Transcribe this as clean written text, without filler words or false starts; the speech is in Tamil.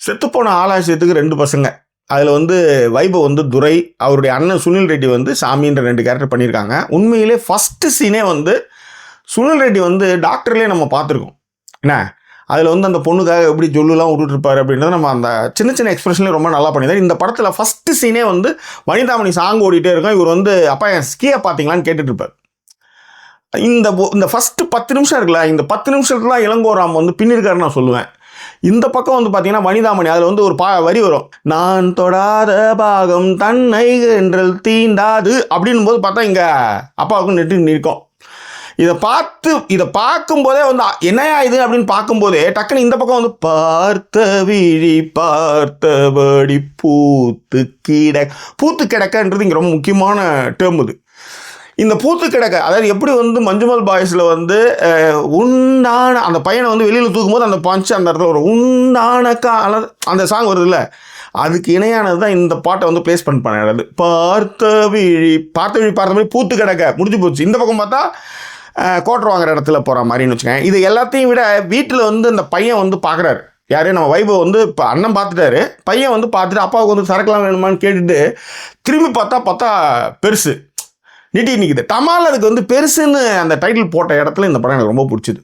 செத்துப்போன ஆலாசியத்துக்கு 2 பசங்க. அதில் வந்து வைபவ் வந்து துரை, அவருடைய அண்ணன் சுனில் ரெட்டி வந்து சாமின்ற 2 கேரக்டர் பண்ணியிருக்காங்க. உண்மையிலே ஃபஸ்ட்டு சீனே வந்து சுனில் ரெட்டி வந்து டாக்டர்லேயே நம்ம பார்த்துருக்கோம். என்ன அதில் வந்து அந்த பொண்ணுக்காக எப்படி ஜொல்லுலாம் விட்டுட்ருப்பார் அப்படின்றத நம்ம அந்த சின்ன சின்ன எக்ஸ்பிரஷன்லேயே ரொம்ப நல்லா பண்ணியிருந்தார். இந்த படத்தில் ஃபஸ்ட்டு சீனே வந்து வனிதாமணி சாங் ஓடிட்டே இருக்கும். இவர் வந்து அப்பா என் ஸ்கீயை பார்த்தீங்களான்னு கேட்டுட்ருப்பார். இந்த ஃபஸ்ட்டு 10 நிமிஷம் இருக்குல்ல, இந்த 10 நிமிஷத்துலாம் இளங்கோராம் வந்து பின்னிருக்காருன்னு நான் சொல்லுவேன். இந்த பக்கம் வந்து பார்த்தீங்கன்னா வனிதாமணி அதில் வந்து ஒரு வரி வரும், நான் தொடாத பாகம் தன்னை என்றல் தீண்டாது அப்படின்னும் போது பார்த்தா இங்கே அப்பாவுக்கும் நெட்டு நிற்கும். இதை பார்க்கும்போதே வந்து என்னையா இது அப்படின்னு பார்க்கும்போதே டக்குன்னு இந்த பக்கம் வந்து பார்த்த விழி பார்த்தபடி பூத்து கிடக்கன்றது இங்கே ரொம்ப முக்கியமான டேர்ம். இது இந்த பூத்து கிடக்க, அதாவது எப்படி வந்து மஞ்சுமல் பாய்ஸில் வந்து உண்டான அந்த பையனை வந்து வெளியில் தூக்கும்போது அந்த பஞ்சு அந்த இடத்துல ஒரு உண்டான அந்த சாங் வருது இல்லை, அதுக்கு இணையானது தான் இந்த பாட்டை வந்து பிளேஸ்மெண்ட் பண்ணிடுறது. பார்த்த விழி பார்த்த மாதிரி பூத்து கிடக்க முடிஞ்சு போச்சு. இந்த பக்கம் பார்த்தா கோட்டர் வாங்குற இடத்துல போகிற மாதிரின்னு வச்சுக்கேன். இது எல்லாத்தையும் விட வீட்டில் வந்து அந்த பையன் வந்து பார்க்குறாரு, யாரே நம்ம வைபவ் வந்து இப்போ அண்ணன் பார்த்துட்டாரு, பையன் வந்து பார்த்துட்டு அப்பாவுக்கு வந்து சரக்குலாம் வேணுமான்னு கேட்டுட்டு திரும்பி பார்த்தா பெருசு நீட்டி நிற்குது. தமால் அதுக்கு வந்து பெருசுன்னு அந்த டைட்டில் போட்ட இடத்துல இந்த படம் எனக்கு ரொம்ப பிடிச்சிது.